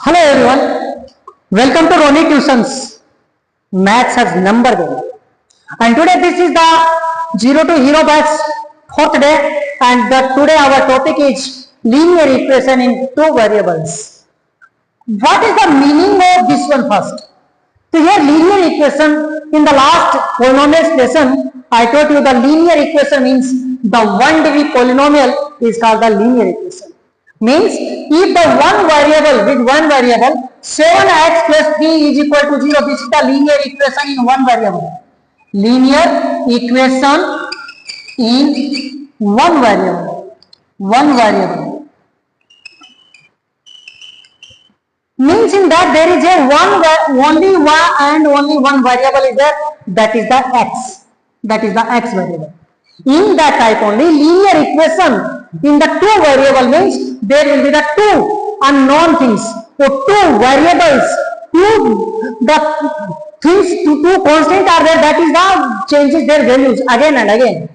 Hello everyone, welcome to Roni Tuitions. Maths has number game. And today this is the 0 to hero batch fourth day, and today our topic is linear equation in two variables. What is the meaning of this one first? So here linear equation, in the last polynomials lesson I told you the linear equation means the 1 degree polynomial is called the linear equation. Means if the one variable 7x plus 3 is equal to 0, this is the linear equation in one variable. Linear equation in one variable. Means in that there is a only one variable is there, that is the x. That is the x variable. In that type only linear equation in the two variable means there will be the two unknown things. So two variables, two constants are there, that is the changes their values again and again.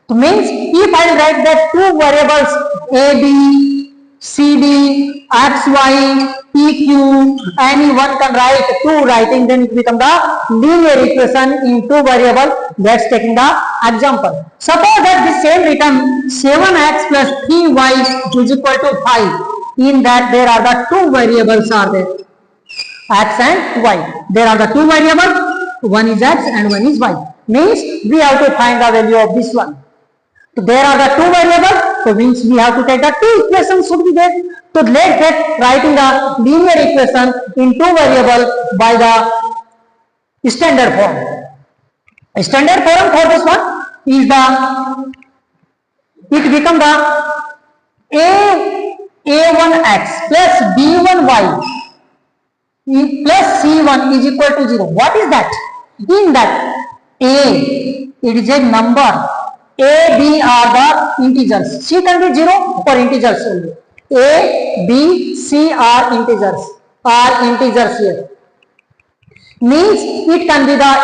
So means if I write that two variables a, b, c, d, x, y, p, q, anyone can write two writing, then it becomes the linear equation in two variable. Let's taking the example. Suppose that the same written 7x plus 3y is equal to 5. In that there are the two variables are there, x and y. There are the two variables, one is x and one is y. Means we have to find the value of this one. So there are the two variables, so means we have to take the two equations should be there. So let's get writing the linear equation in two variable by the standard form. Standard form for this one is it become the a1x plus b1y plus c1 is equal to 0. What is that? In that a, it is a number, a, b are the integers, c can be 0 for integers only. A, b, c are integers here. Means it can be the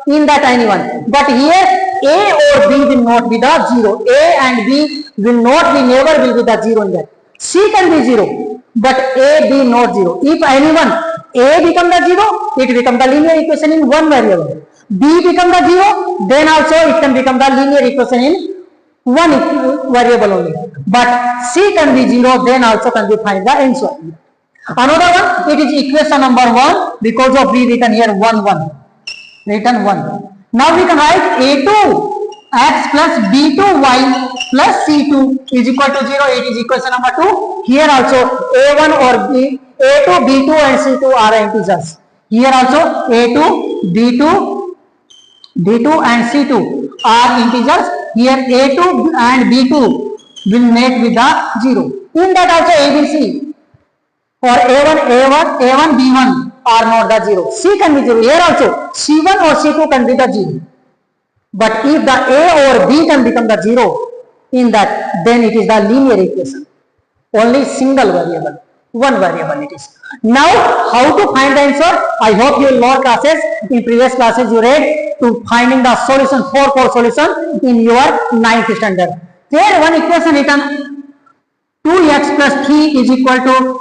in that anyone, but here a or b will not be the 0. A and b will not be, never will be the 0 in that. C can be 0, but a, b not 0. If anyone a become the 0, it become the linear equation in one variable. B become the 0, then also it can become the linear equation in one variable only. But C can be 0, then also can be find the answer. Another one, it is equation number 1, because of we written here 1. Now we can write a2 x plus b2y plus c2 is equal to 0. It is equation number 2. Here also a1 or b, a2, b2 and c2 are integers. Here also a2, b2 and c2 are integers. Here a2 and b2 will make with the 0. In that also abc for a1, b1 are not the 0. C can be 0. Here also c1 or c2 can be the 0. But if the a or b can become the 0, in that then it is the linear equation. Only single variable, one variable it is. Now how to find the answer? I hope you learned classes. In previous classes you read to finding the solution, 4 solution in your 9th standard. There one equation written 2x plus 3 is equal to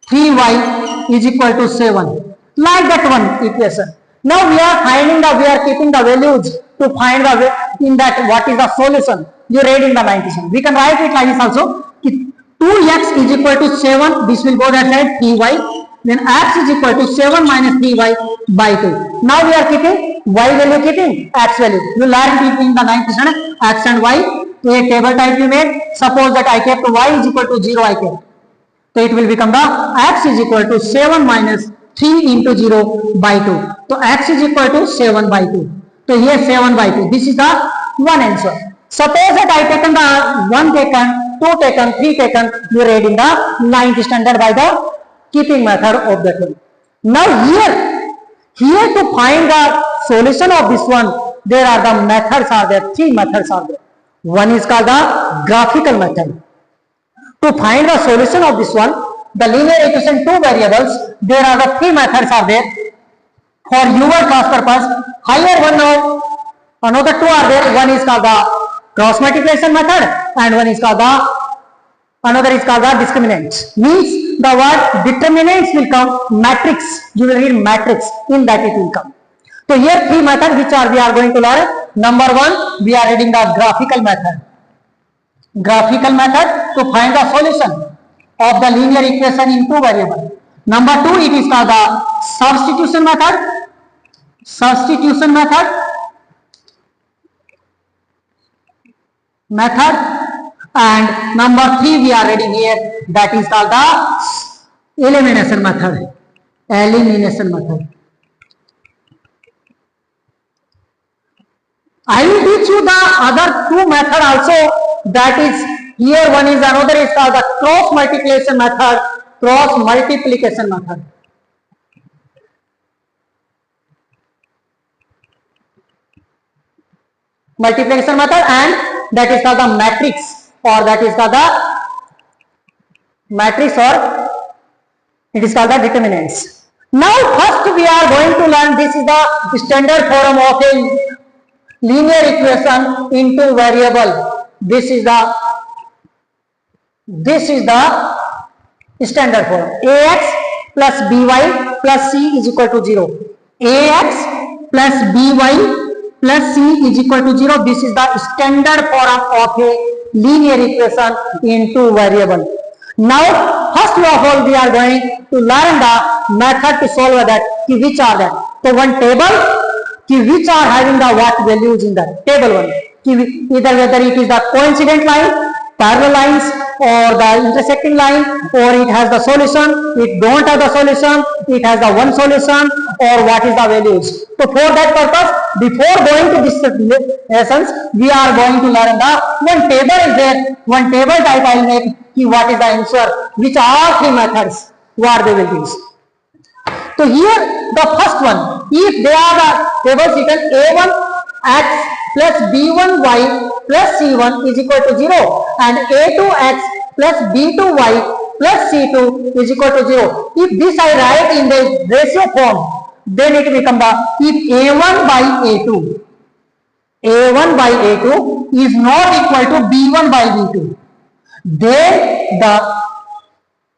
3y is equal to 7. Like that one equation. Now we are keeping the values to find the in that what is the solution. You read in the 9th standard. We can write it like this also. 2x is equal to 7. This will go that side 3y. Then x is equal to 7 minus 3y by 2. Now we are keeping y value, keeping x value. You learn between the 9th standard x and y. A table type you made. Suppose that I kept y is equal to 0 I kept. So it will become the x is equal to 7 minus 3 into 0 by 2. So x is equal to 7 by 2. So here 7 by 2. This is the one answer. Suppose that I taken the 1 taken, 2 taken, 3 taken, you read in the 9th standard by the keeping method of that one. Now here to find the solution of this one, there are the methods are there, 3 methods are there. One is called the graphical method. To find the solution of this one, the linear equation two variables, there are the 3 methods are there. For your class purpose, higher one now, another 2 are there. One is called the cross multiplication method and one is called the another is called the discriminant. Means the word determinants will come, matrix, you will read matrix, in that it will come. So here three methods which are we are going to learn. Number one, we are reading the graphical method. Graphical method to find the solution of the linear equation in two variables. Number two, it is called the substitution method. Substitution method. And number three, we are reading here, that is called the elimination method. Elimination method. I will teach you the other two method also. That is, here one is another is called the cross multiplication method. Cross multiplication method. Multiplication method, and that is called the matrix, or that is called the matrix, or it is called the determinants. Now first we are going to learn, this is the standard form of a linear equation into variable. This is the standard form. Ax plus by plus c is equal to 0. Ax plus by plus c is equal to 0. This is the standard form of a linear equation into variable. Now first of all we are going to learn the method to solve that. Which are that? So one table, which are having the what values in that table one. Either whether it is the coincident line, parallel lines, or the intersecting line, or it has the solution, it don't have the solution, it has the one solution, or what is the values. So for that purpose, before going to this lessons, we are going to learn the one table is there, one table type I will make, what is the answer, which are three methods, what they will use. So here the first one, if they are the tables written a1 x plus b1y plus c1 is equal to 0 and a2x plus b2y plus c2 is equal to 0. If this I write in the ratio form, then it will become the, if a1 by a2 is not equal to b1 by b2, then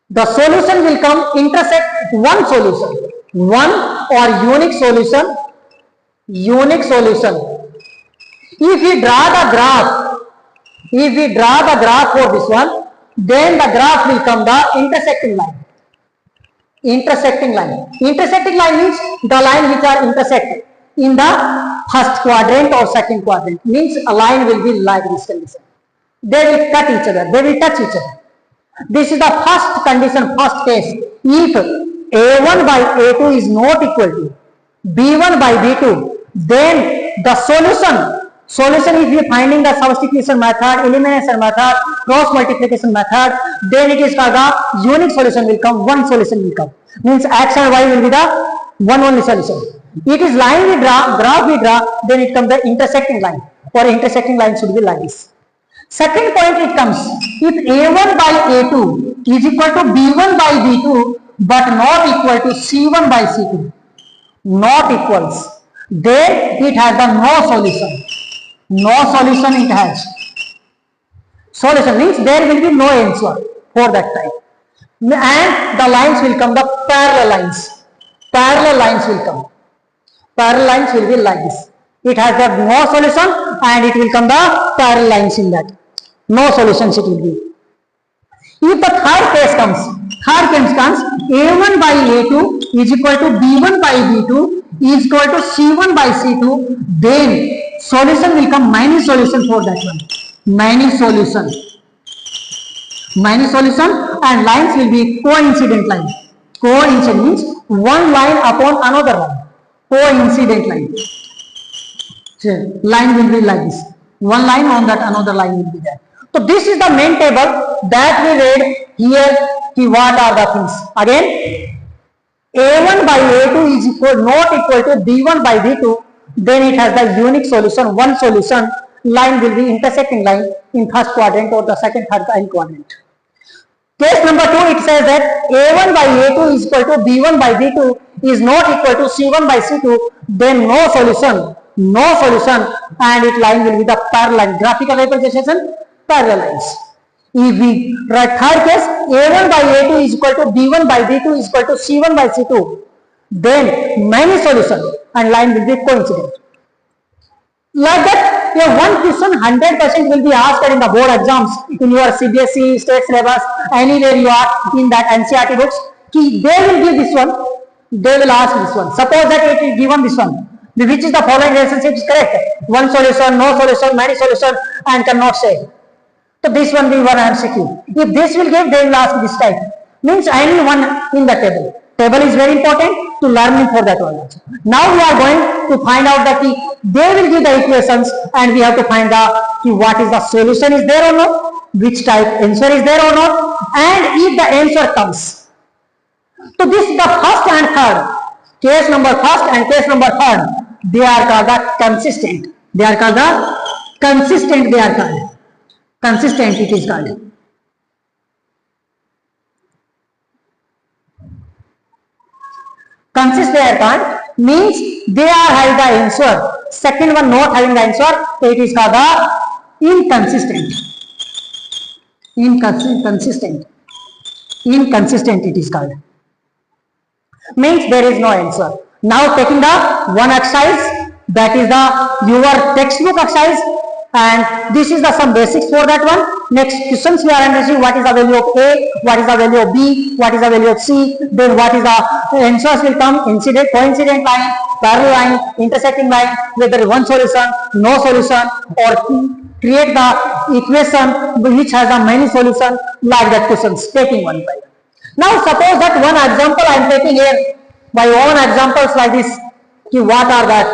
the solution will come intersect one solution, one or unique solution. If we draw the graph for this one, then the graph will come the intersecting line. Intersecting line means the line which are intersect in the first quadrant or second quadrant, means a line will be like this condition. They will cut each other, they will touch each other. This is the first condition, first case. If a1 by a2 is not equal to b1 by b2, then the solution if we are finding the substitution method, elimination method, cross multiplication method, then it is called the unique solution will come, one solution will come. Means x and y will be the one only solution. It is line we draw, graph we draw, then it comes the intersecting line, or intersecting line should be like this. Second point it comes, if a1 by a2 is equal to b1 by b2 but not equal to c1 by c2, not equals, then it has the no solution. No solution it has. Solution means there will be no answer for that type. And the lines will come the parallel lines. Parallel lines will come. Parallel lines will be like this. It has the no solution and it will come the parallel lines in that. No solutions it will be. If the third case comes, a1 by a2 is equal to b1 by b2 is equal to c1 by c2, then solution will come many solution for that one. Many solution and lines will be coincident line. Coincident means one line upon another line. Coincident line. So, line will be like this. One line on that another line will be there. So this is the main table that we read here. What are the things? Again, a1 by a2 is not equal to b1 by b2. Then it has the unique solution, one solution. Line will be intersecting line in first quadrant or the second, third quadrant. Case number 2, it says that a1 by a2 is equal to b1 by b2 is not equal to c1 by c2. Then no solution, and its line will be the parallel line. Graphical representation, parallel lines. If we write third case, A1 by A2 is equal to B1 by B2 is equal to C1 by C2, then many solution and line will be coincident. Like that, one question 100% will be asked in the board exams, in your CBSE, state syllabus, anywhere you are in that NCERT books. They will give this one, they will ask this one. Suppose that it is given this one, which is the following relationship is correct? One solution, no solution, many solution, and cannot say. So this one will be one MCQ. If this will give, they will ask this type. Means any one in the table. Table is very important to learning for that one also. Now we are going to find out that they will give the equations and we have to find out what is the solution is there or not, which type answer is there or not, and if the answer comes. So this is the first and third. Case number first and case number third. They are called the consistent. They are called the consistent. They are called. Consistent it is called. Consist they are called means they are having the answer. Second one not having the answer, so it is called the inconsistent. Inconsistent. Inconsistent it is called. Means there is no answer. Now taking the one exercise, that is the your textbook exercise, and this is the some basics for that one. Next questions we are understanding what is the value of A, what is the value of B, what is the value of C, then what is the answers will come, incident, coincident line, parallel line, intersecting line, whether one solution, no solution, or create the equation which has a many solution, like that questions taking one by one. Now suppose that one example I am taking here by one examples like this, what are that?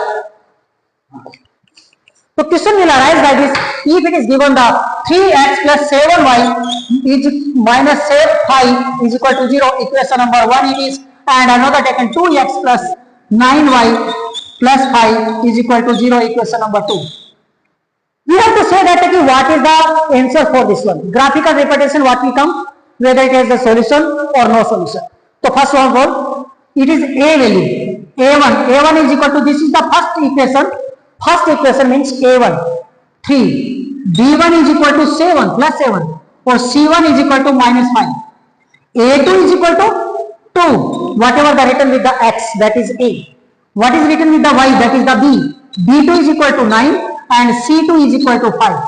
So question will arise like this: if it is given the 3x plus 7y is minus 5 is equal to 0, equation number 1 it is, and another taken 2x plus 9y plus 5 is equal to 0, equation number 2. We have to say that what is the answer for this one. Graphical representation what will come, whether it is the solution or no solution. So first of all, it is A value, A1 is equal to, this is the first equation. First equation means A1, 3, B1 is equal to 7 plus 7, or C1 is equal to minus 5. A2 is equal to 2, whatever the written with the X, that is A. What is written with the Y, that is the B. B2 is equal to 9 and C2 is equal to 5.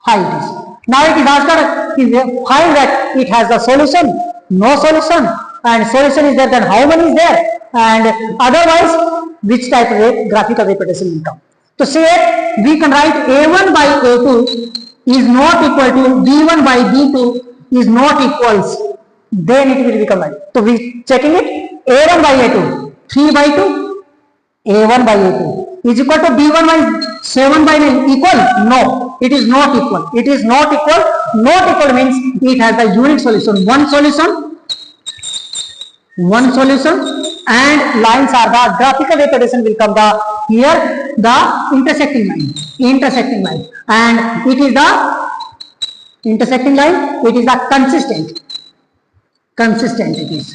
5 it is. Now it is asked to find that it has the solution, no solution, and solution is there, then how many is there, and otherwise which type of graphical representation will come. So say we can write A1 by A2 is not equal to B1 by B2 is not equals, then it will become right. So we checking it, A1 by A2, 3 by 2, A1 by A2 is equal to B1 by 7 by 9 equal? No, it is not equal. It is not equal. Not equal means it has the unique solution. One solution, and lines are the graphical representation will come the here the intersecting line, and it is the intersecting line. It is the consistent it is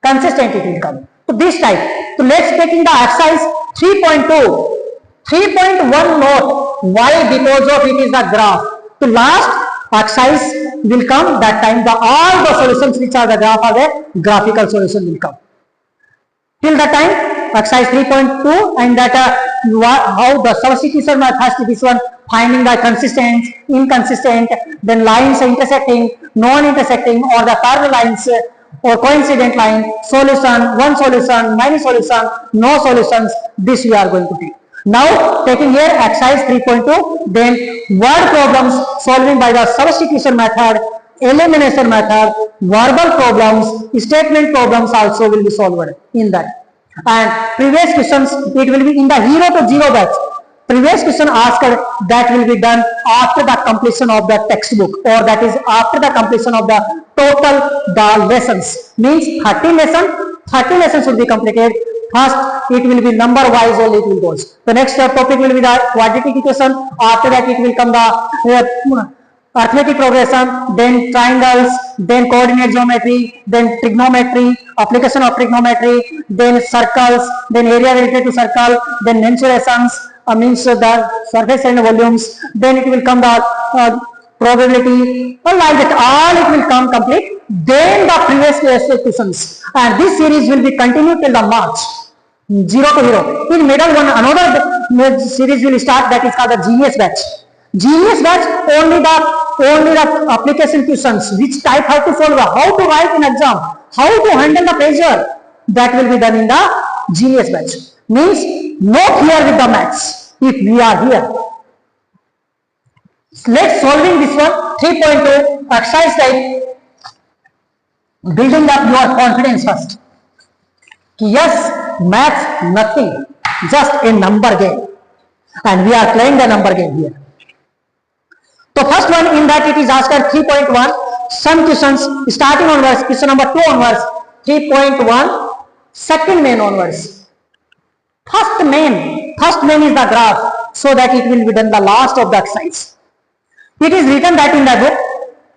consistent it will come. So this type. So let's taking the exercise 3.2, 3.1 note. Why? Because of it is the graph. So last exercise will come, that time all the solutions which are the graph are the graphical solution will come. Till the time exercise 3.2, and that how the substitution method has to this one, finding the consistent, inconsistent, then lines intersecting, non-intersecting, or the parallel lines or coincident line, solution, one solution, many solution, no solutions. This we are going to take. Now taking here exercise 3.2, then word problems solving by the substitution method, elimination method, verbal problems, statement problems also will be solved in that. And previous questions, it will be in the 0 to 0 batch. Previous question asked that will be done after the completion of the textbook, or that is after the completion of the total the lessons. Means 30 lessons will be completed. First, it will be number wise only it will go. The next topic will be the quadratic equation. After that, it will come the arithmetic progression, then triangles, then coordinate geometry, then trigonometry, application of trigonometry, then circles, then area related to circle, then mensurations, means the surface and volumes. Then it will come the probability, or like that, all it will come complete. Then the previous questions, and this series will be continued till the March 0 to 0. In middle one another series will start, that is called the GES batch. GES batch only the application questions, which type how to solve, how to write in exam, how to handle the pressure, that will be done in the GES batch. Means not here with the maths. If we are here, let's solving this one 3.2 exercise type. Building up your confidence first. Yes, maths nothing, just a number game, and we are playing the number game here. So first one, in that it is asked 3.1, some questions starting onwards, question number 2 onwards, 3.1, second main onwards. First main is the graph, so that it will be done the last of the exercise. It is written that in the book,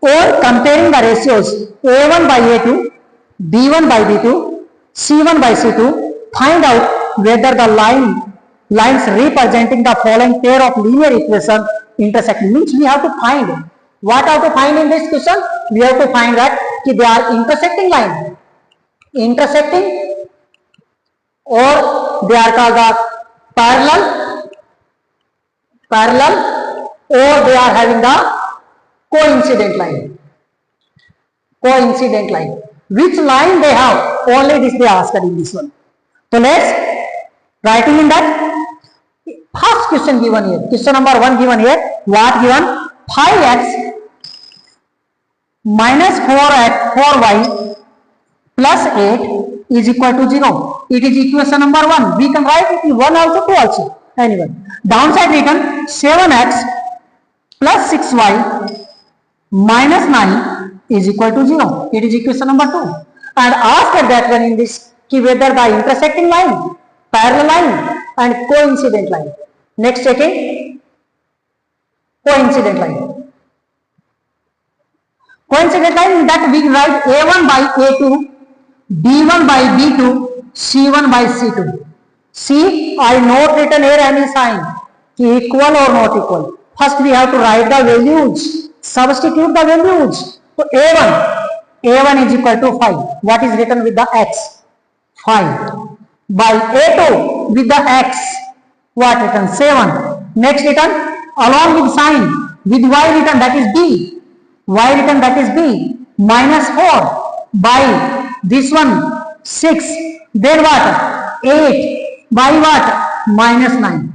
or comparing the ratios A1 by A2, B1 by B2, C1 by C2, find out whether the lines representing the following pair of linear equation intersecting. Means we have to find, what have to find in this question? We have to find that they are intersecting line, or they are called the parallel, or they are having the coincident line. Which line they have? Only this they asked in this one. So let's writing in that. First question given here. Question number 1 given here. What given? 5x minus 4y plus 8 is equal to 0. It is equation number 1. We can write it in 1 also, 2 also. Anyway, downside written 7x plus 6y minus 9 is equal to 0. It is equation number 2. And after that one in this, whether the intersecting line, parallel line and coincident line. Next checking coincident line. Coincident line, that we write A1 by A2, B1 by B2, C1 by C2. See, I not written here any sign, equal or not equal. First we have to write the values, substitute the values. So A1 is equal to 5. What is written with the x? 5. By A2 with the x, what written? 7. Next written along with sign with y written, that is b. Y written, that is b. Minus 4 by this one 6. Then what? 8 by what? Minus 9.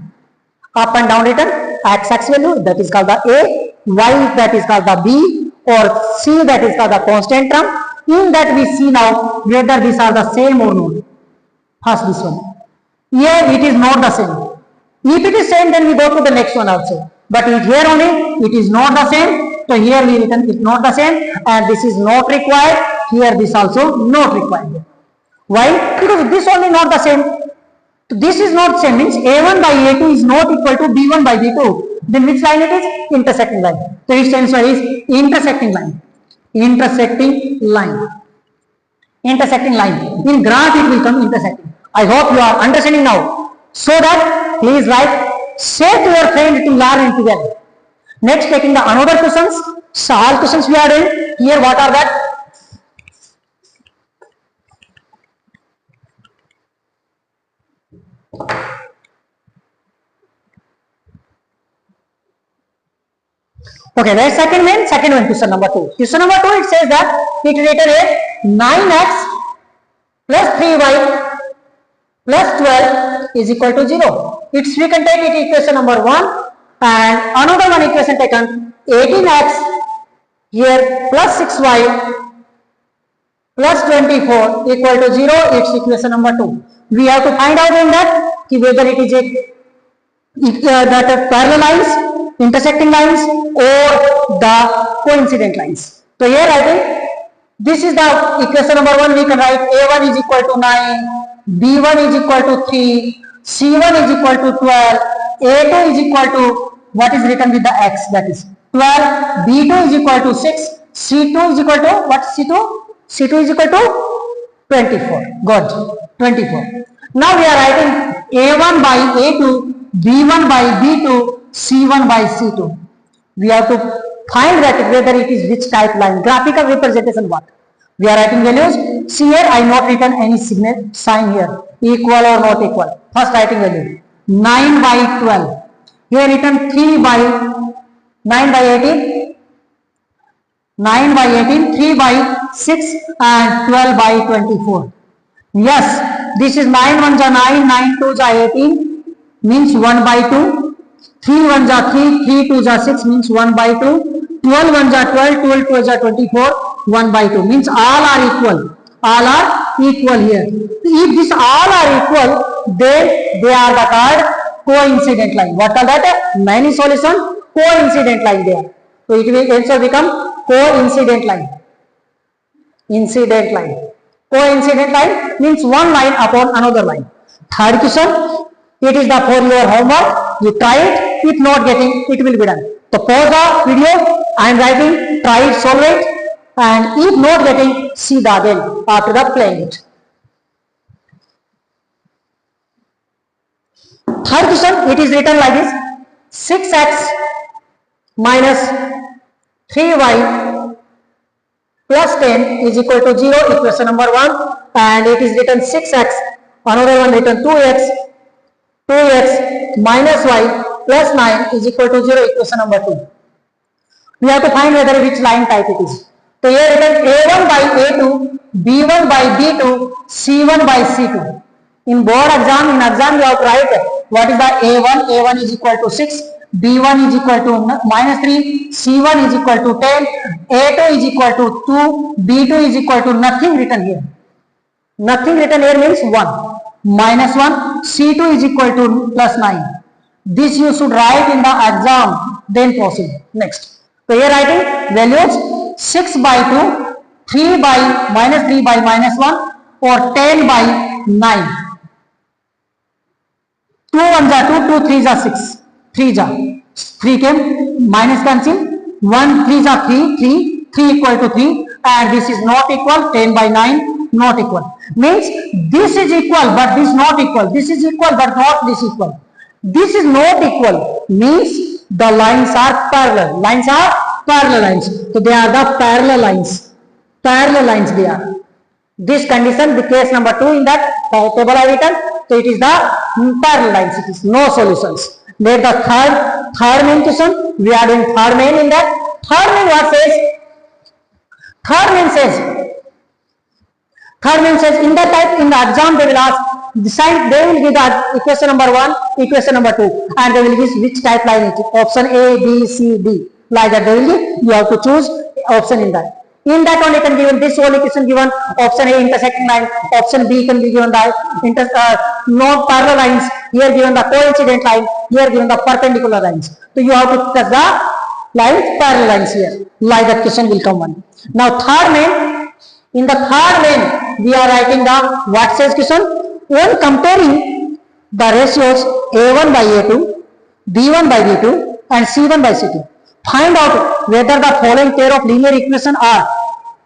Up and down written x value, that is called the a, y that is called the b, or c that is called the constant term. In that we see now whether these are the same or not. First this one. Here it is not the same. If it is same, then we go to the next one also. But here only it is not the same. So here we written it not the same, and this is not required. Here this also not required. Why? Because this only not the same. This is not same, means A1 by A2 is not equal to B1 by B2. Then which line it is? Intersecting line. So its answer is intersecting line. Intersecting line. Intersecting line. In graph it will come intersecting. I hope you are understanding now. So that please write, share to your friend to learn it together. Next, taking the another questions. So all questions we are doing here. What are that? Okay, that's second one, question number 2. Question number 2, it says that it written is 9x plus 3y plus 12 is equal to 0. It's we can take it equation number 1, and another one equation taken 18x here plus 6y plus 24 equal to 0. It's equation number 2. We have to find out in that whether it is that parallel lines, intersecting lines, or the coincident lines. So here I think this is the equation number 1. We can write A1 is equal to 9, B1 is equal to 3, C1 is equal to 12, A2 is equal to what is written with the x, that is 12, B2 is equal to 6, C2 is equal to what? C2 is equal to 24. Good, 24. Now we are writing A1 by A2, B1 by B2, C1 by C2. We have to Find that whether it is which type line. Graphical representation what? We are writing values. See here, I not written any sign here. Equal or not equal. First writing value. 9 by 12. Here written 3 by 9 by 18. 9 by 18, 3 by 6 and 12 by 24. Yes, this is 9 1 ja 9, 9 2 ja 18 means 1 by 2. 3 1 ja 3, 3 2 ja 6 means 1 by 2. 12 1 ja 12, 12 2 ja 24, 1 by 2 means all are equal. All are equal here. If this all are equal, then they are the called coincident line. What are that? Many solution coincident line there. So it will answer become coincident line. Incident line. Coincident line means one line upon another line. Third question, it is the for your homework. You try it. If not getting, it will be done. So pause the video. I am writing. Try it, solve it, and if not getting, see the again after the playing it. Third question, it is written like this: 6x minus 3y plus 10 is equal to 0, equation number 1, and it is written 6x, another one written 2x minus y plus 9 is equal to 0, equation number 2. We have to find whether which line type it is. So here written A1 by A2, B1 by B2, C1 by C2. In board exam, you have to write what is the A1. A1 is equal to 6. B1 is equal to minus 3, C1 is equal to 10, A2 is equal to 2, B2 is equal to nothing written here. Nothing written here means 1, minus 1, C2 is equal to plus 9. This you should write in the exam, then proceed. Next. So here writing values 6 by 2, 3 by minus 3 by minus 1 or 10 by 9. 2 1 ja 2, 2 3 ja 6. 3 ja 3 came minus cancel 1 3 ja 3 3 equal to 3 and this is not equal. 10 by 9 not equal means this is equal but this not equal. This is equal but not this equal. This is not equal means the lines are parallel. Lines are parallel lines. So they are the parallel lines. Parallel lines they are. This condition, the case number 2 in that table I written. So it is the parallel lines. It is no solutions. Let the third main question. We are doing third main in that. Third main what says? Third main says in that type in the exam they will ask decide. They will give the equation number 1, equation number 2, and they will give which type line it is. Option A, B, C, D. Like that they will give. You have to choose option in that. In that only can given this whole equation given option A intersecting line, option B can be given the non parallel lines, here given the coincident line, here given the perpendicular lines. So you have to touch the lines, parallel lines here. Like that question will come one. Now third main, in the third main we are writing the what says question. When comparing the ratios A1 by A2, B1 by B2 and C1 by C2. Find out whether the following pair of linear equations are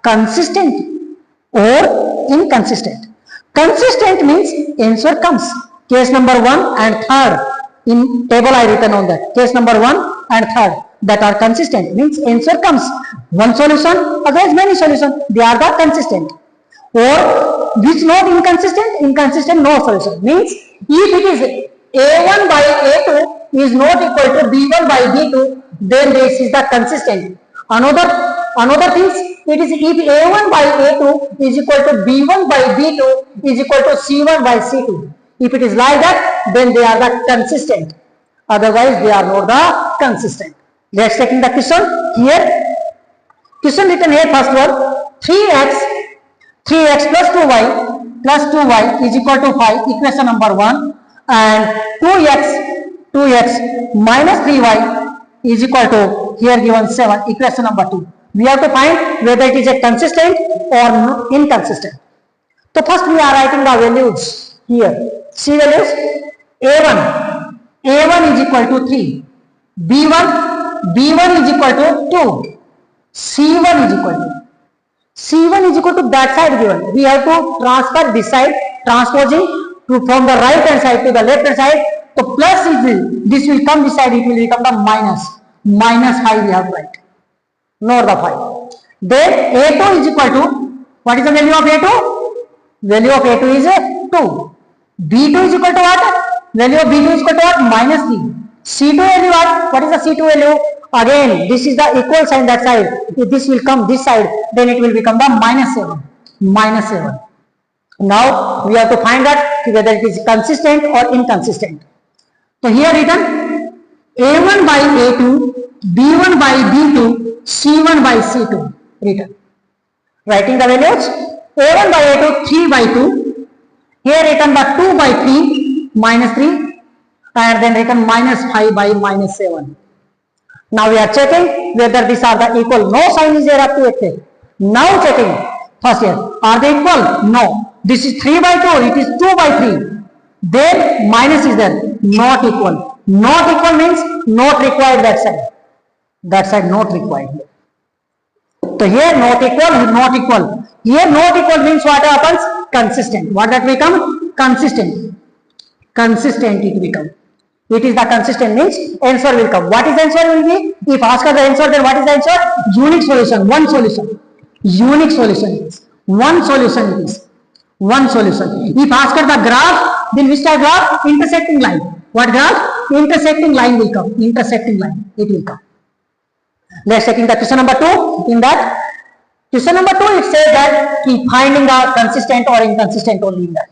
consistent or inconsistent. Consistent means answer comes. Case number 1 and 3rd in table I written on that. Case number 1 and 3rd that are consistent means answer comes. One solution, otherwise many solutions. They are the consistent. Or which not inconsistent? Inconsistent no solution means if it is A1 by A2 is not equal to B1 by B2, then this is the consistent. Another things, it is if A1 by A2 is equal to B1 by B2 is equal to C1 by C2. If it is like that, then they are the consistent. Otherwise, they are not the consistent. Let's take in the question here. Question written here first one, 3x plus 2y is equal to 5, equation number 1, and 2x minus 3y is equal to here given 7, equation number 2. We have to find whether it is a consistent or inconsistent. So first we are writing the values here. See values A1 is equal to 3, B1 is equal to 2, C1 is equal to that side given. We have to transfer this side, transposing from the right hand side to the left hand side. So plus this will come this side, it will become the minus 5 we have to write. Note the 5. Then A2 is equal to, what is the value of A2? Value of A2 is 2. B2 is equal to what? Value of B2 is equal to what? Minus 3. C2 value what? What is the C2 value? Again, this is the equal sign that side. If this will come this side, then it will become the minus 7. Minus 7. Now, we have to find out whether it is consistent or inconsistent. So, here written A1 by A2, B1 by B2, C1 by C2 written. Writing the values, A1 by A2, 3 by 2, here written the 2 by 3, minus 3, and then written minus 5 by minus 7. Now we are checking whether these are the equal. No sign is there up to it. Now checking, first here, are they equal? No. This is 3 by 2, it is 2 by 3. Then minus is there, not equal. Not equal means not required that side. That side not required. So here not equal, not equal. Here not equal means what happens? Consistent. What that become? Consistent. Consistent it become. It is the consistent means answer will come. What is the answer will be? If asked the answer, then what is the answer? Unique solution. One solution. Unique solution is. One solution it is. One solution. If asked the graph, then which type graph? Intersecting line. What graph? Intersecting line will come. Intersecting line. It will come. Let's take in the question number 2. In that question number 2, it says that keep finding the consistent or inconsistent only in that.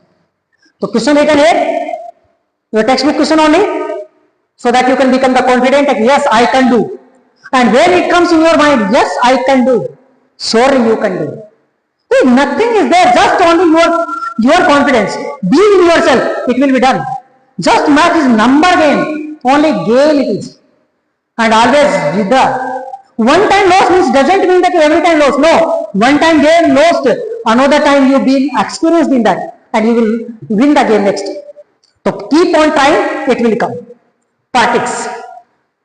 So question written here, your textbook question only, so that you can become the confident that yes, I can do. And when it comes in your mind, yes, I can do, surely you can do. See, nothing is there, just only your confidence. Believe in yourself, it will be done. Just math is number game, only game it is. And always with the one time loss means doesn't mean that you every time lost. No, one time game lost, another time you be experienced in that, and you will win the game next. So keep on trying, it will come. Practice.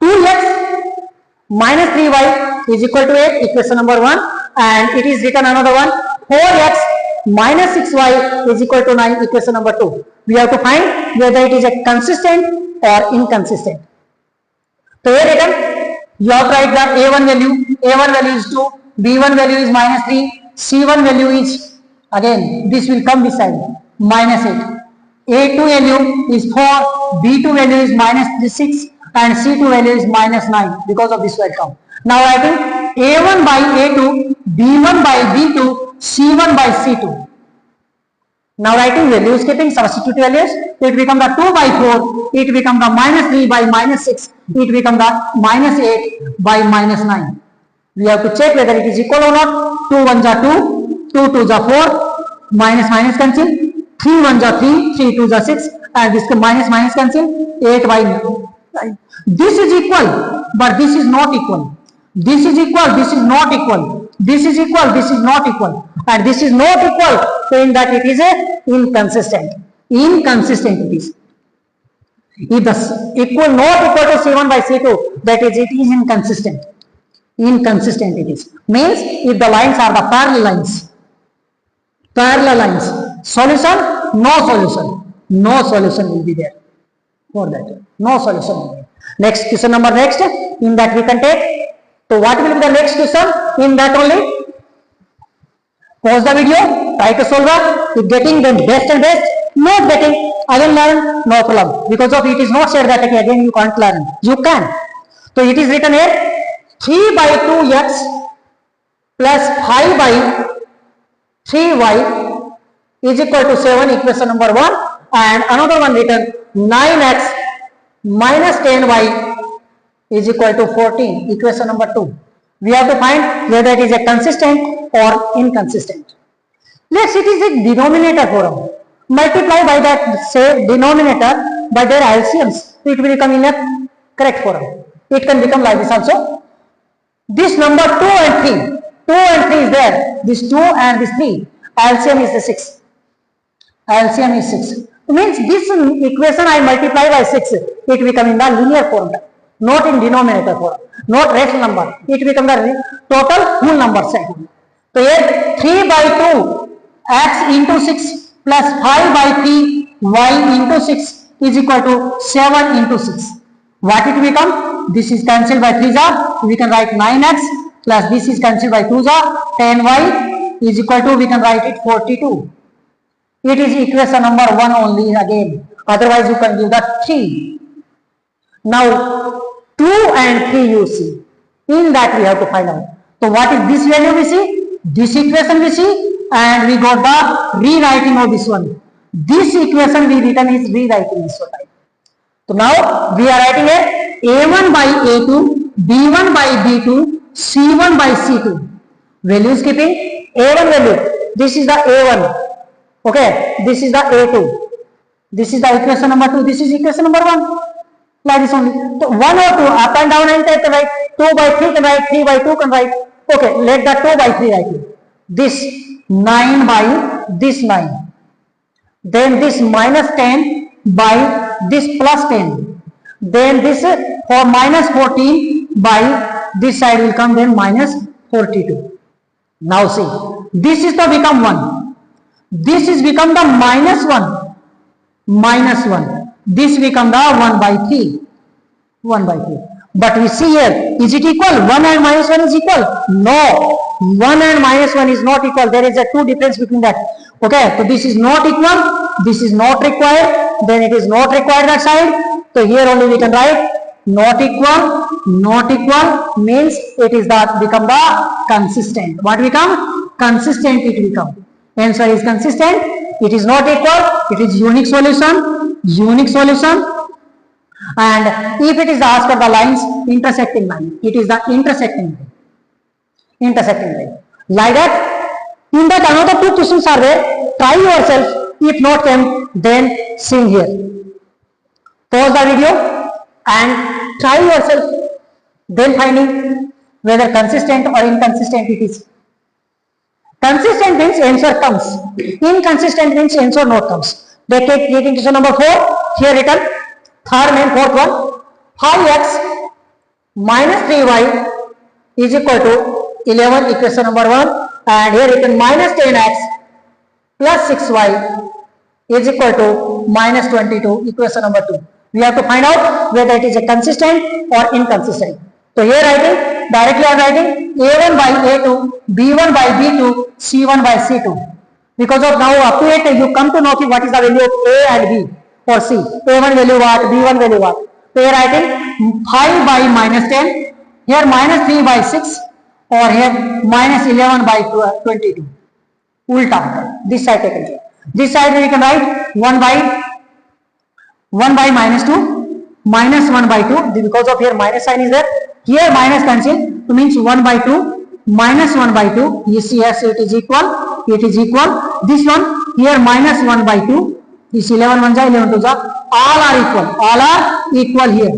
2x minus 3y is equal to 8, equation number 1, and it is written another one. 4x minus 6y is equal to 9, equation number 2. We have to find whether it is a consistent or inconsistent. So here written, you have to write the A1 value. A1 value is 2, B1 value is minus 3, C1 value is, again, this will come this side, minus 8. A2 value is 4, B2 value is minus 6, and C2 value is minus 9 because of this will come. Now writing A1 by A2, B1 by B2, C1 by C2. Now writing values, keeping substitute values, it become the 2 by 4, it become the minus 3 by minus 6, it become the minus 8 by minus 9. We have to check whether it is equal or not. 2 1s are 2, 2 2s are 4, minus minus cancel, 3 1s are 3, 3 2s are 6, and this minus minus cancel, 8 by 9. This is equal, but this is not equal. This is equal, this is not equal. This is equal, this is not equal. And this is not equal, saying that it is a inconsistent. Inconsistent it is. If the equal not equal to C1 by C2, that is, it is inconsistent. Inconsistent it is. Means if the lines are the parallel lines. Parallel lines. Solution, no solution. No solution will be there for that. No solution will be there. Next question number next. In that we can take. So what will be the next question? In that only. Pause the video, try to solve that. If getting, then best and best. Not getting, again learn, no problem. Because of it is not said that again you can't learn. You can. So it is written here, 3 by 2x plus 5 by 3y is equal to 7, equation number 1. And another one written, 9x minus 10y is equal to 14, equation number 2. We have to find whether it is a consistent or inconsistent. Let's it is a denominator form. Multiply by that say denominator by their LCMs. It will become in a correct form. It can become like this also. This number 2 and 3. 2 and 3 is there. This 2 and this 3. LCM is the 6. LCM is 6. It means this equation I multiply by 6. It will become in the linear form. Not in denominator form, not rational number. It becomes the total whole number set. So here 3 by 2 x into 6 plus 5 by 3 y into 6 is equal to 7 into 6. What it become? This is cancelled by 3s. We can write 9x plus this is cancelled by 2 10y is equal to, we can write it 42. It is equation number 1 only again, otherwise you can give the 3. Now 2 and 3 you see, in that we have to find out. So what is this value we see, this equation we see, and we got the rewriting of this one. This equation we written is rewriting this one. So now we are writing a1 by a2, b1 by b2, c1 by c2. Value is keeping a1 value. This is the a1. Okay, this is the a2. This is the equation number 2. This is equation number 1. Like this only. So 1 or 2, up and down and take the right. 2 by 3 can write, 3 by 2 can write. Okay, let the 2 by 3 write. This 9 by this 9. Then this minus 10 by this plus 10. Then this for minus 14 by this side will come, then minus 42. Now see, this is to become 1. This is become the minus 1. Minus 1. This become the 1 by 3. 1 by 3. But we see here, is it equal? 1 and minus 1 is equal? No. 1 and minus 1 is not equal. There is a 2 difference between that. Okay, so this is not equal. This is not required. Then it is not required that side. So here only we can write not equal. Not equal means it is that become the consistent. What become? Consistent it become. Answer is consistent. It is not equal. It is unique solution. Unique solution. And if it is asked for the lines intersecting line, it is the intersecting line. Intersecting line. Like that. In that another 2 questions are there. Try yourself. If not them, then sing here. Pause the video and try yourself. Then finding whether consistent or inconsistent it is. Consistent means answer comes. Inconsistent means answer not comes. They take question number 4. Here written. Third and fourth one. 5x minus 3y is equal to 11, equation number 1. And here written minus 10x plus 6y is equal to minus 22, equation number 2. We have to find out whether it is a consistent or inconsistent. So here writing, directly I am writing a1 by a2, b1 by b2, c1 by c2. Because of now up to it you come to know what is the value of a and b for c. a1 value what, b1 value what. So here writing 5 by minus 10, here minus 3 by 6, or here minus 11 by 22. Ulta. This side taken here. This side we can write 1 by minus 2, minus 1 by 2. Because of here minus sign is there. Here minus cancel. So means 1 by 2, minus 1 by 2. You see here, so it is equal. It is equal. This one here minus 1 by 2. This 11 1 ja, 11 2 ja. All are equal. All are equal here.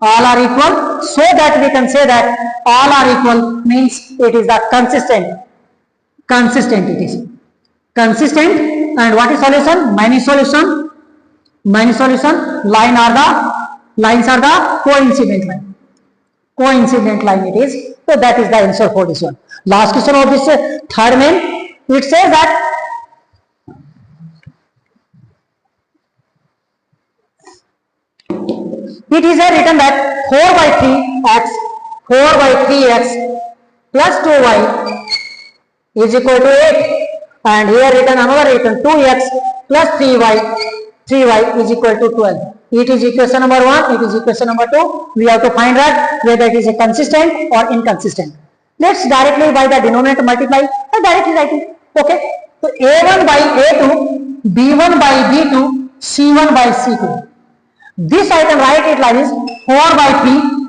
All are equal. So that we can say that all are equal means it is the consistent. Consistent it is. Consistent. And what is solution? Many solution. Many solution. Lines are the coincident line. Coincident line it is. So that is the answer for this one. Last question of this third main. It says that it is written that 4 by 3x plus 2y is equal to 8. And here written another written 2x plus 3y is equal to 12. It is equation number 1, it is equation number 2. We have to find out whether it is a consistent or inconsistent. Let's directly by the denominator multiply and directly write it. Okay. So a1 by a2, b1 by b2, c1 by c2. This I can write it like this: 4 by 3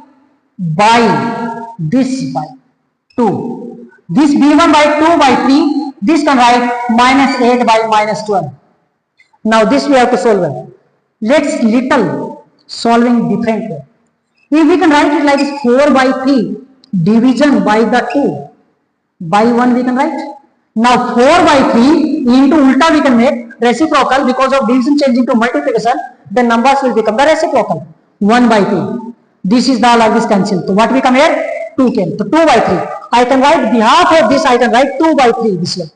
by this by 2. This b1 by 2 by 3. This can write minus 8 by minus 12. Now this we have to solve it. Let's little solving different way. If we can write it like this: 4 by 3 division by the 2 by 1 we can write. Now 4 by 3 into ulta we can make reciprocal. Because of division changing to multiplication, the numbers will become the reciprocal. 1 by 2. This is the like this cancel. So what we come here? 2 came. So 2 by 3. I can write behalf of this, I can write 2 by 3 this way.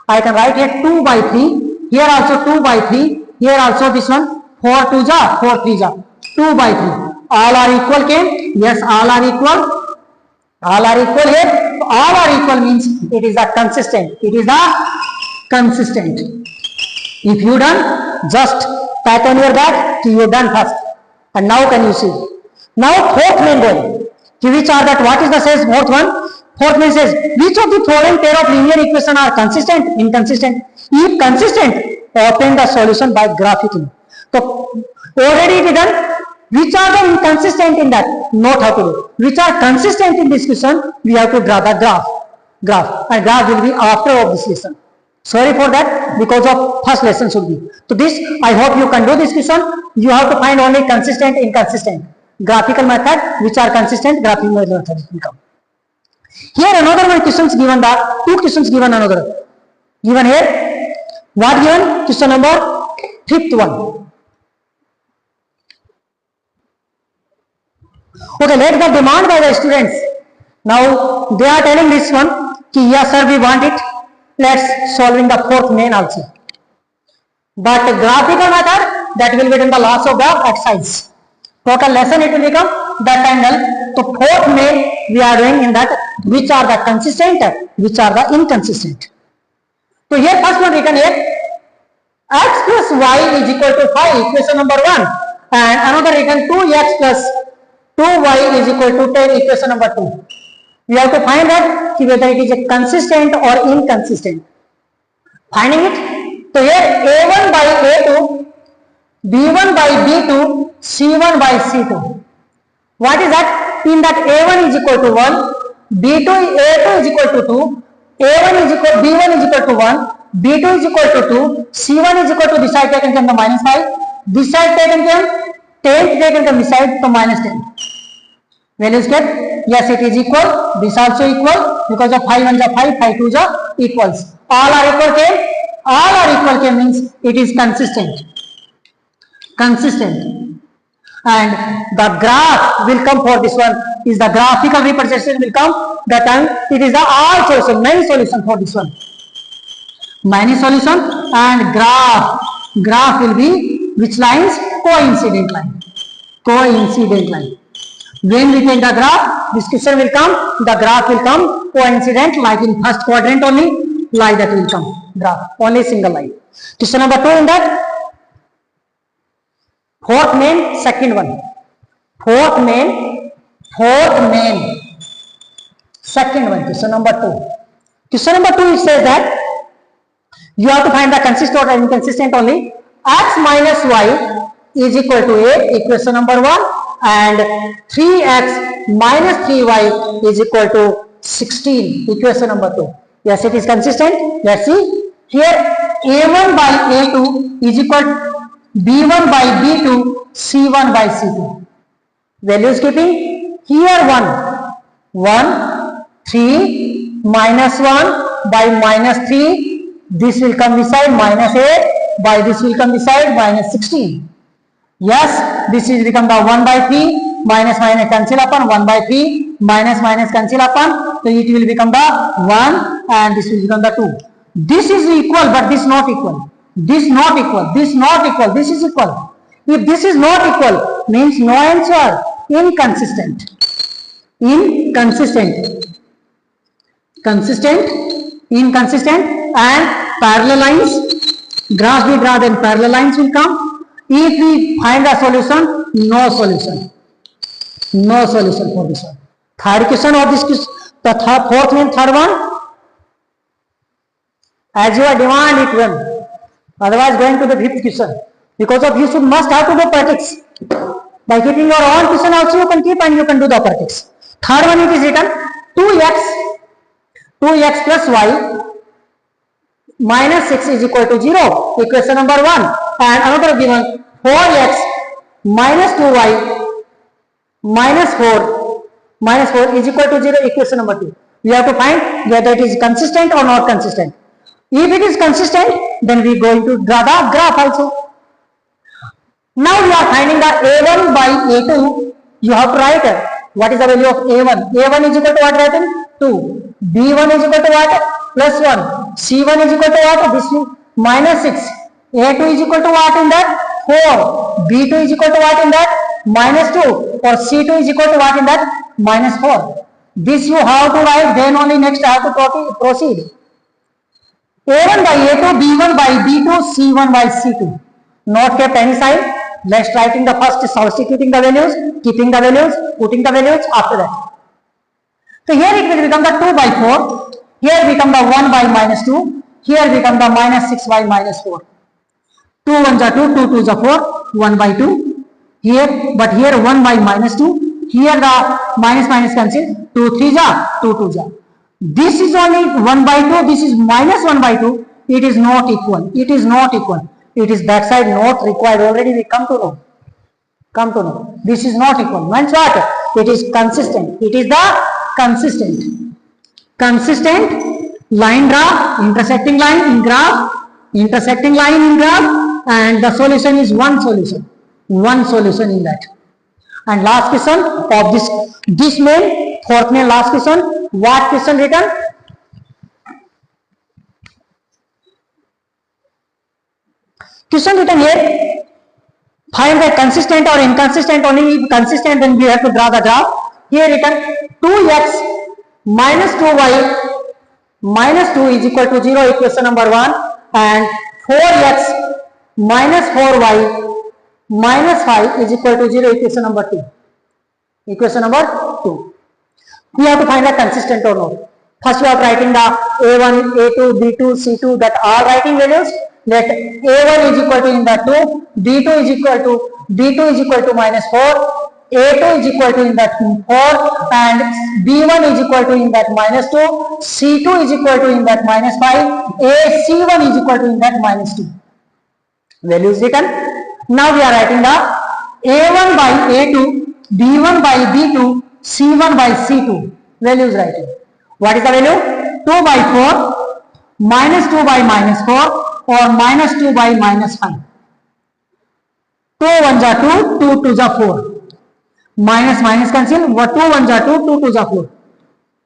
I can write here 2 by 3. Here also 2 by 3. Here also this one. 4 2 ja, 4 3 ja. 2 by 3. All are equal came? Yes, all are equal. All are equal here. All are equal means it is the consistent. It is the consistent. If you done, just pat on your back till you done first. And now can you see? Now fourth main goal. Which are that? What is the says fourth one? Fourth main says which of the following pair of linear equation are consistent? Inconsistent. If consistent, obtain the solution by graphing. So already it is done. Which are the inconsistent in that? Not how to do. Which are consistent in this question? We have to draw the graph. And graph will be after of this lesson. Sorry for that, because of first lesson should be. So this, I hope you can do this question. You have to find only consistent, inconsistent. Graphical method, which are consistent, graphical method will come. Here another one questions given, the two questions given another. Given here, what given? Question number fifth one. Okay, let the demand by the students. Now they are telling this one, ki yes sir, we want it. Let's solving the fourth main also. But graphical method, that will be in the last of the exercise. Total lesson it will become rectangle. So fourth main we are doing in that, which are the consistent, which are the inconsistent. So here first one written here, x plus y is equal to 5, equation number 1, and another written 2x plus 2y is equal to 10, equation number 2. We have to find out whether it is a consistent or inconsistent. Finding it. So here a1 by a2, b1 by b2, c1 by c2. What is that? In that a1 is equal to 1, b2 a2 is equal to 2, a1 is equal b1 is equal to 1, b2 is equal to 2, c1 is equal to this side taken from the minus 5, this side taken from 10 taken from this side to minus 10. Values get, yes it is equal, this also equal, because of 5 1 is 5, 5 2 is equals. All are equal k, all are equal k means it is consistent. Consistent. And the graph will come for this one, is the graphical representation will come, that time it is the all solution, many solution for this one. Many solution, and graph will be which lines? Coincident line. Coincident line. When we take the graph, this question will come, the graph will come coincident, like in first quadrant only, like that will come graph, only single line. Question number 2 in that, fourth main, second one. Fourth main, second one, question number 2. Question number 2 it says that you have to find the consistent or inconsistent only. X minus y is equal to 8, equation number 1, and 3x minus 3y is equal to 16, equation number 2. Yes, it is consistent. Let's see. Here a1 by a2 is equal to b1 by b2, c1 by c2. Values keeping. Here 1, 3 minus 1 by minus 3. This will come beside minus 8 by this will come beside minus 16. Yes, this is become the 1 by 3, minus minus cancel upon 1 by 3, minus minus cancel upon, so it will become the 1 and this will become the 2. This is equal but this not equal. This not equal, this not equal, this is equal. If this is not equal, means no answer. Inconsistent. Inconsistent. Consistent, inconsistent, and parallel lines. Graphs we draw, then parallel lines will come. If we find a solution, no solution. No solution for this one. Third question of this question, the fourth and third one. As you are demand it will. Otherwise going to the fifth question. Because of you should must have to do practice. By keeping your own question also you can keep and you can do the practice. Third one it is written 2x plus y minus 6 is equal to 0, equation number 1, and another given 4x minus 2y minus 4 is equal to 0, equation number 2. We have to find whether it is consistent or not consistent. If it is consistent, then we are going to draw the graph also. Now we are finding the a1 by a2. You have to write what is the value of a1. a1 is equal to what written? 2. b1 is equal to what? Plus 1. c1 is equal to what? This is minus 6. a2 is equal to what in that? 4. b2 is equal to what in that? Minus 2. Or c2 is equal to what in that? Minus 4. This you have to write, then only next I have to proceed. A1 by A2, B1 by B2, C1 by C2. Not kept any side. Let's writing the first, substituting the values, keeping the values, putting the values after that. So here it will become the 2 by 4. Here become the 1 by minus 2. Here become the minus 6 by minus 4. 2 1s are 2, 2 2s are 4, 1 by 2. Here, but here 1 by minus 2. Here the minus minus cancel, 2 3s are 2 2s are. This is only 1 by 2, this is minus 1 by 2. It is not equal. It is not equal. It is backside not required. Already we come to know. Come to know. This is not equal. Means what? It is consistent. It is the consistent. Consistent line draw, intersecting line in graph, intersecting line in graph, and the solution is one solution. One solution in that. And last question of this main, fourth main last question. What question written? Question written here. Find the consistent or inconsistent. Only if consistent, then we have to draw the graph. Here written 2x minus 2y minus 2 is equal to 0, equation number 1, and 4x minus 4y minus 5 is equal to 0, equation number 2. Equation number 2. We have to find the consistent or not. First we are writing the A1, A2, B2, C2, that all writing values. Let A1 is equal to in that 2, B2 is equal to minus 4, A2 is equal to in that 4, and B1 is equal to in that minus 2, C2 is equal to in that minus 5, C1 is equal to in that minus 2. Values written. Now we are writing the A1 by A2, B1 by B2, C1 by C2. Values writing. What is the value? 2 by 4, minus 2 by minus 4, or minus 2 by minus 5. 2 1s are 2, 2 2s are 4. Minus minus cancel, 2 1s are 2, 2 2s are 4.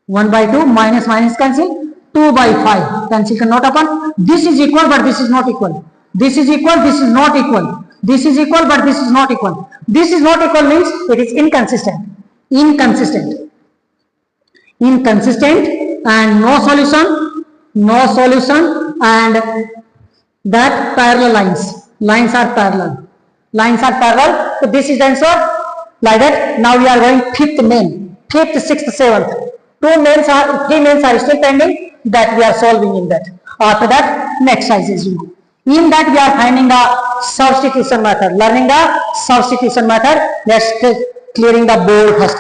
1 by 2, minus minus cancel, 2 by 5. Cancel cannot happen. This is equal, but this is not equal. This is equal, this is not equal. This is equal, but this is not equal. This is not equal means it is inconsistent. Inconsistent. Inconsistent, and no solution. No solution, and that parallel lines. Lines are parallel. Lines are parallel. So this is the answer. Like that. Now we are going fifth main. Fifth, sixth, seventh. Three mains are still pending. That we are solving in that. After that, next exercise. In that we are finding the substitution method. Learning the substitution method. Let's clearing the board first.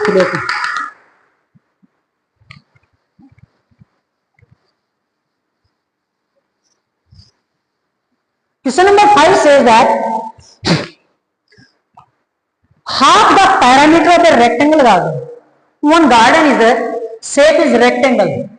Question number 5 says that half the parameter of a rectangle garden. One garden is there, shape is rectangle.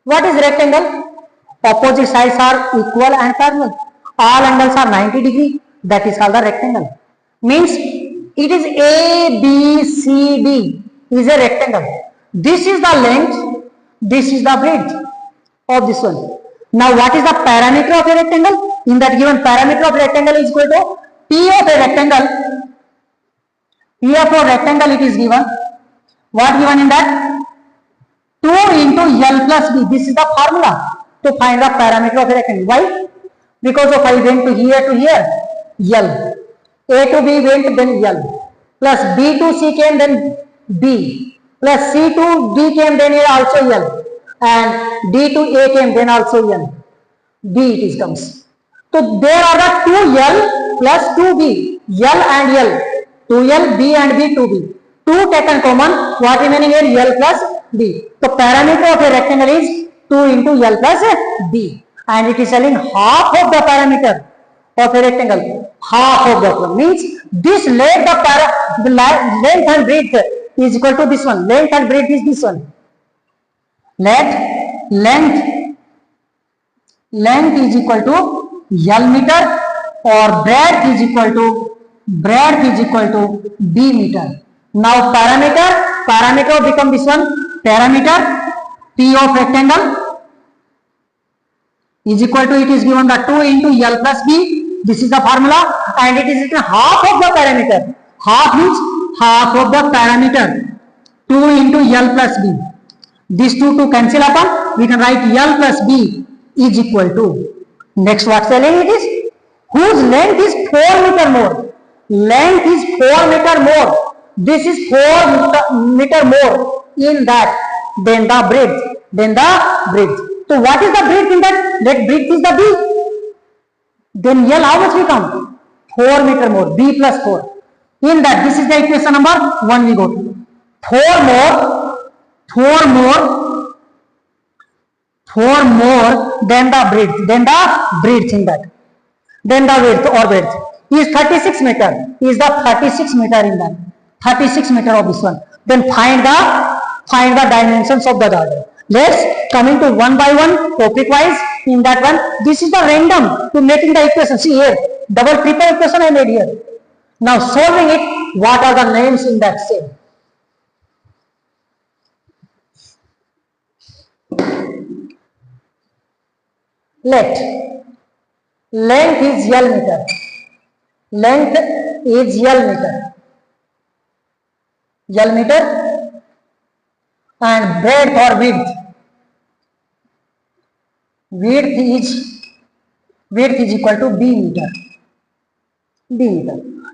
What is rectangle? Opposite sides are equal and parallel. All angles are 90 degree. That is called the rectangle. Means it is A, B, C, D is a rectangle. This is the length, this is the breadth of this one. Now what is the parameter of a rectangle? In that given parameter of rectangle is equal to P of a rectangle. P of a rectangle it is given. What given in that? 2 into L plus B. This is the formula to find the parameter of a rectangle. Why? Because of I went to here, L. A to B went, then L. Plus B to C came, then B. Plus C to D came, then here also L. And D to A came, then also L. B it is comes. So there are the 2L plus 2B. L and L. 2L, B and B, 2B. 2 taken common. What remaining here? L plus B. So parameter of a rectangle is 2 into L plus B. And it is telling half of the parameter of a rectangle. Half of that one. Means this length and breadth is equal to this one. Length and breadth is this one. Let length is equal to L meter, or breadth is equal to B meter. Now parameter become this one. Parameter P of rectangle is equal to, it is given the 2 into L plus B. This is the formula, and it is written half of the parameter. Half means half of the parameter. 2 into L plus B. These two cancel upon. We can write L plus B is equal to. Next, what's telling it is whose length is 4 meter more. Length is 4 meter more. This is 4 meter more in that than the breadth. So what is the breadth in that? Let breadth is the B. Then L how much will come? 4 meter more. B plus 4. In that, this is the equation number 1 we go to. 4 more than the breadth. In that. Then the width or breadth is 36 meter. Is the 36 meter in that. 36 meter of this one. Then find the dimensions of the garden. Let's coming to one by one, topic wise. In that one, this is the random to making the equation. See here, double triple equation I made here. Now solving it, what are the names in that same? Let length is L meter. Length is L meter. L meter and breadth or width. Width is equal to B meter.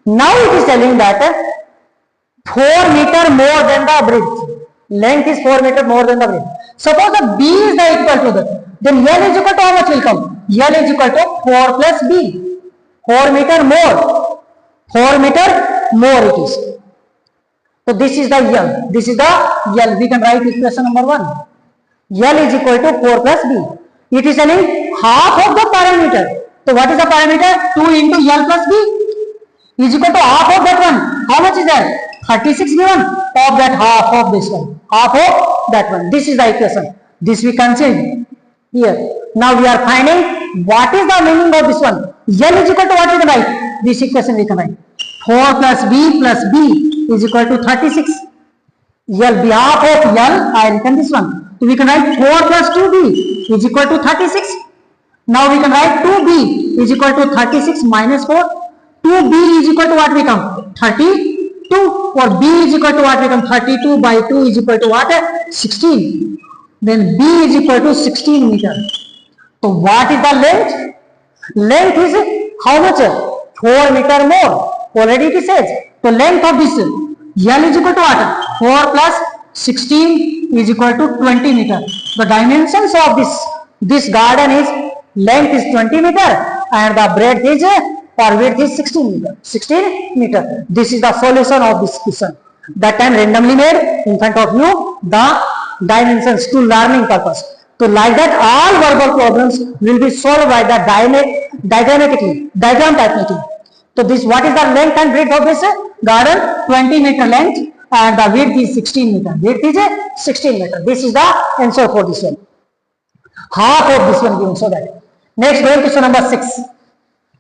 Now it is telling that 4 meter more than the breadth. Length is 4 meter more than the breadth. Suppose the B is the equal to that. Then L is equal to how much will come? L is equal to 4 plus B. 4 meter more. 4 meter more it is. So this is the L. This is the L. We can write equation number 1. L is equal to 4 plus B. It is telling half of the parameter. So what is the parameter? 2 into L plus B is equal to half of that one. How much is that? 36 given. Of that half of this one. Half of that one. This is the equation. This we consider here. Now we are finding what is the meaning of this one. L is equal to what we can write? This equation we can write. 4 plus B is equal to 36. L, behalf of L, I written this one. So we can write 4 plus 2B is equal to 36. Now we can write 2B is equal to 36 minus 4. 2B is equal to what we come? 32. Or B is equal to what we come? 32 by 2 is equal to what? 16. Then B is equal to 16 meter. So what is the length? Length is how much? 4 meter more. Already it says. So length of this L is equal to what? 4 plus 16 is equal to 20 meter. The dimensions of this garden is length is 20 meter and the breadth is or width is 16 meter. 16 meter. This is the solution of this question. That time randomly made in front of you the dimensions to learning purpose. So like that all verbal problems will be solved by the diagram type making. So this what is the length and breadth of this garden? 20 meter length and the width is 16 meter. Width is 16 meter. This is the answer for this one. Half of this one given so that. Next going to question number 6.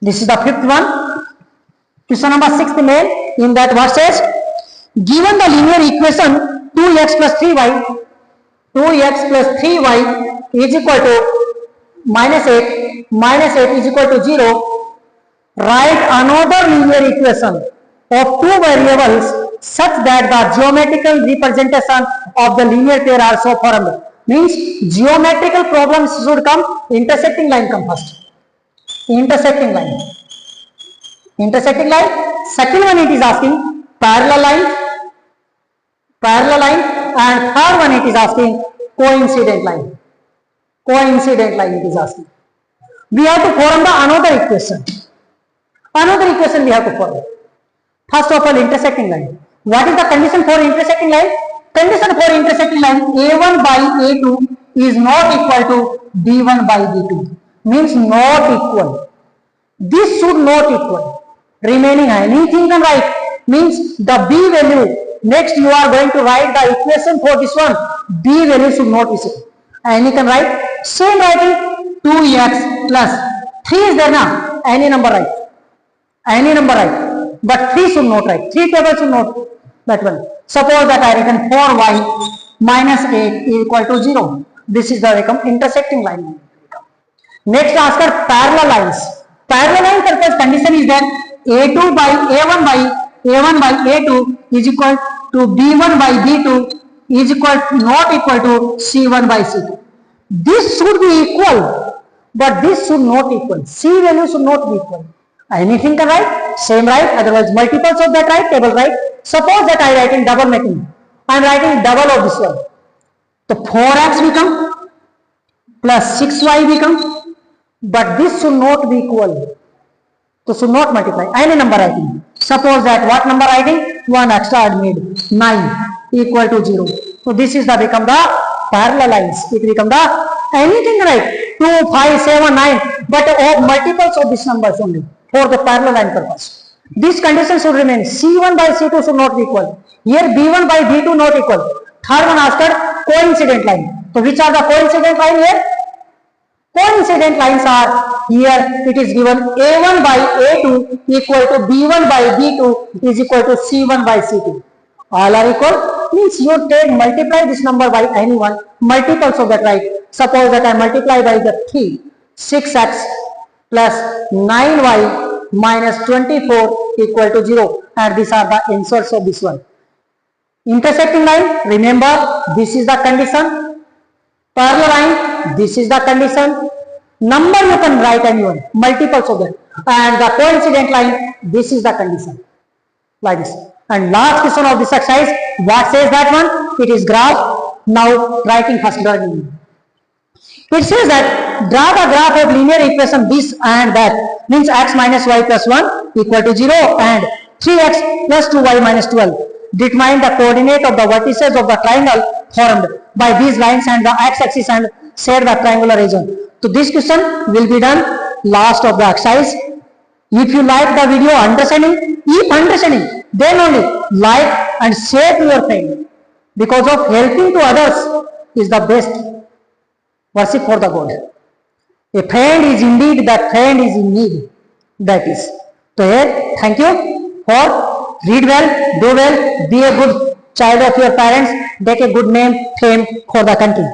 This is the 5th one. Question number 6 main in that what says given the linear equation 2x plus 3y is equal to minus 8 is equal to 0. Write another linear equation of two variables such that the geometrical representation of the linear pair are so formed. Means geometrical problems should come, intersecting line come first. Intersecting line. Second one it is asking parallel line, and third one it is asking coincident line. It is asking. We have to form the another equation. We have to follow. First of all, intersecting line. What is the condition for intersecting line? Condition for intersecting line A1 by A2 is not equal to B1 by B2. Means not equal. This should not equal. Remaining anything can write. Means the B value. Next you are going to write the equation for this one. B value should not be same. And you can write same writing 2x plus 3 is there now. Any number write. But 3 should not write. 3 tables should not that one. Suppose that I written 4y minus 8 is equal to 0. This is the intersecting line. Next ask her parallel lines. Parallel line purpose condition is that A1 by A2 is equal to B1 by B2 is not equal to C1 by C2. This should be equal, but this should not equal. C value should not be equal. Anything can write, same right, otherwise multiples of that right, table right. Suppose that I write in double making. I am writing double of this one. So 4x become plus 6y become, but this should not be equal. So should not multiply. Any number writing. Suppose that what number writing? One extra I made 9 equal to 0. So this is the become the parallel lines. It become the anything right. 2, 5, 7, 9, but of multiples of these numbers only for the parallel line purpose. This condition should remain. C1 by C2 should not be equal. Here B1 by B2 not equal. Third one asked coincident line. So which are the coincident line here? Coincident lines are here. It is given A1 by A2 equal to B1 by B2 is equal to C1 by C2. All are equal. Means you take multiply this number by anyone. Multiples of that right. Suppose that I multiply by the 3. 6x plus 9y minus 24 equal to 0. And these are the answers of this one. Intersecting line, remember this is the condition. Parallel line, this is the condition. Number you can write anyone, multiples of them. And the coincident line, this is the condition. Like this. And last question of this exercise, what says that one? It is graph. Now writing first learning. It says that draw the graph of linear equation this and that. Means x minus y plus 1 equal to 0 and 3x plus 2y minus 12. Determine the coordinate of the vertices of the triangle formed by these lines and the x-axis and shade the triangular region. So this question will be done last of the exercise. If you like the video understanding, if understanding, then only like and share to your friend. Because of helping to others is the best worship for the God. A friend is indeed that friend is in need. That is. So here, thank you for read well, do well, be a good child of your parents, take a good name, fame for the country.